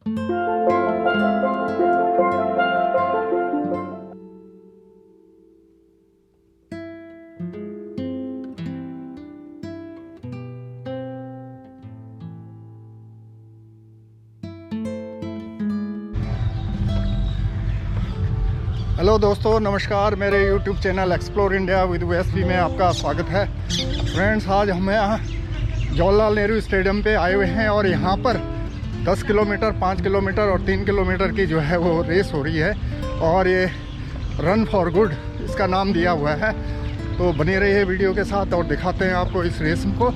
Hello दोस्तों, नमस्कार। मेरे YouTube channel explore India with वेस्वी में आपका स्वागत है। फ्रेंड्स, आज हम यहाँ जवाहरलाल नेहरू स्टेडियम पे आए हुए हैं और यहाँ पर 10 किलोमीटर, 5 किलोमीटर और 3 किलोमीटर की जो है वो रेस हो रही है और ये रन फॉर गुड इसका नाम दिया हुआ है। तो बने रहिए वीडियो के साथ और दिखाते हैं आपको इस रेस को।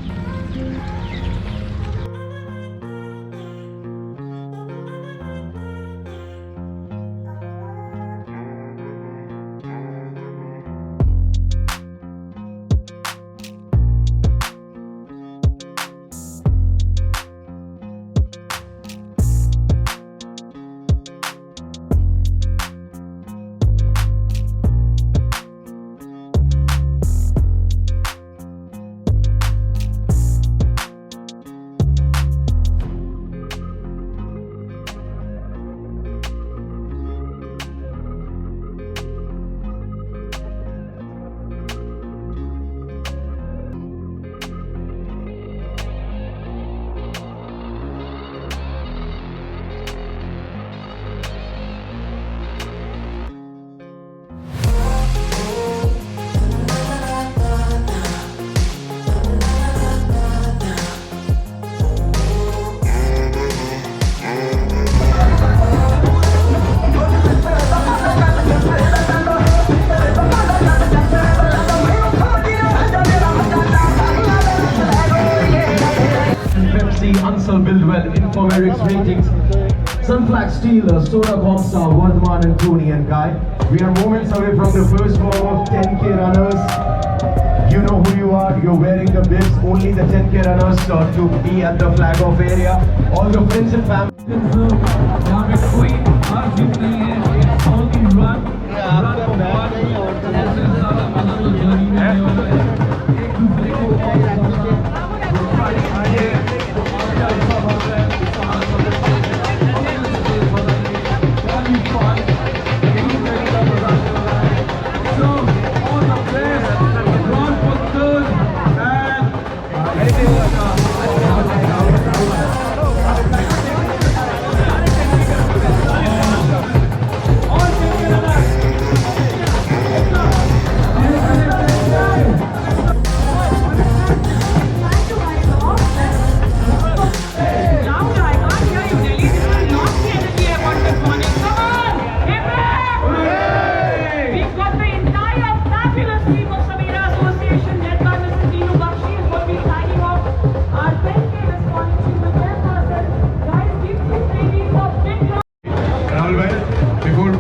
Build well, Infomerics ratings, Sunflag Steel, Soda Comstar, Vardhman and Tony and Guy. We are moments away from the first form of 10K runners. You know who you are, you're wearing the bibs. Only the 10K runners to be at the flag off area. All your friends and family.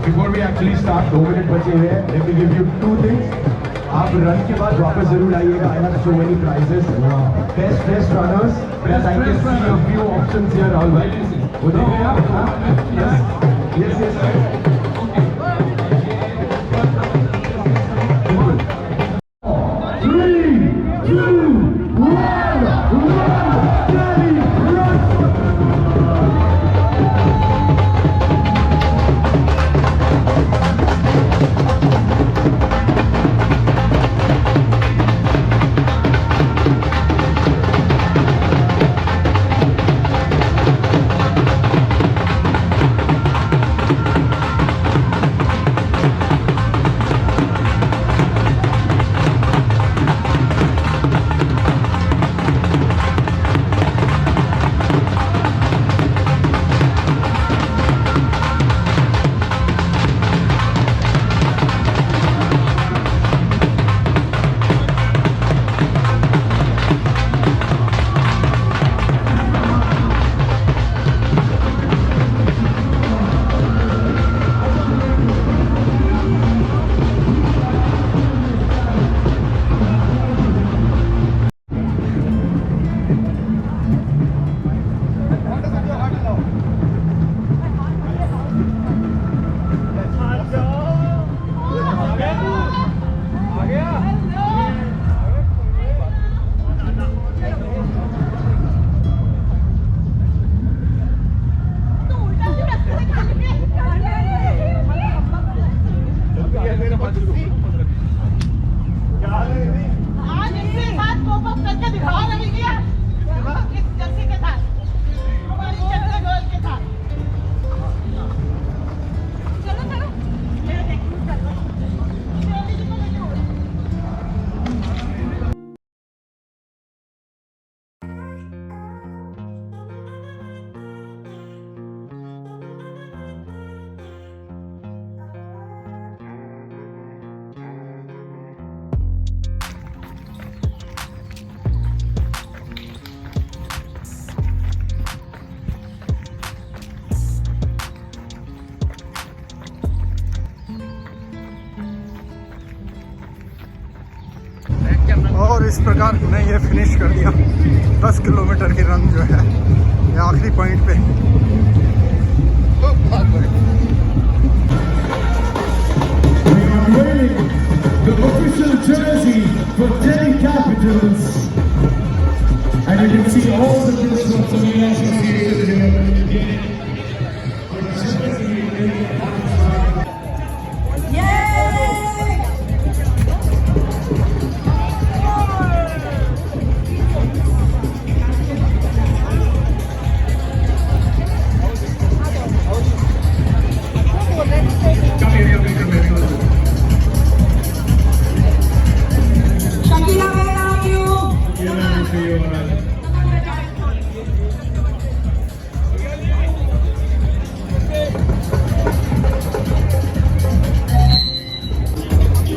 Before we actually start, 2 minutes बचे हुए हैं. Let me give you 2 things. आप run के बाद वापस जरूर आइएगा. I have so many prizes. Best runners. Yes, I can see a few options here. All right. वो देख रहे हैं आप? Yes. इस प्रकार हमने ये फिनिश कर दिया 10 किलोमीटर की रन जो है ये आखिरी पॉइंट पे। The official jersey for Delhi Capitals, and you can see all the principals of the associated here.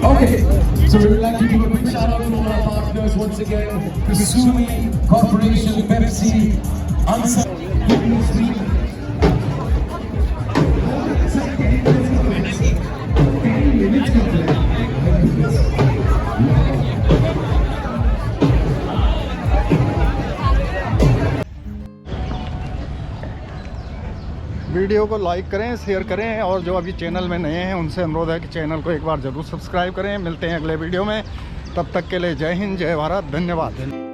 Okay, so we would like to give a quick shout out to all our partners once again, to Sumi Corporation, Pepsi, Ansar. Video को like करें, share करें और जो अभी channel में नए हैं उनसे अनुरोध है कि चैनल को एक बार ज़रूर सब्सक्राइब करें। मिलते हैं अगले वीडियो में, तब तक के लिए जय हिंद, जय भारत, धन्यवाद।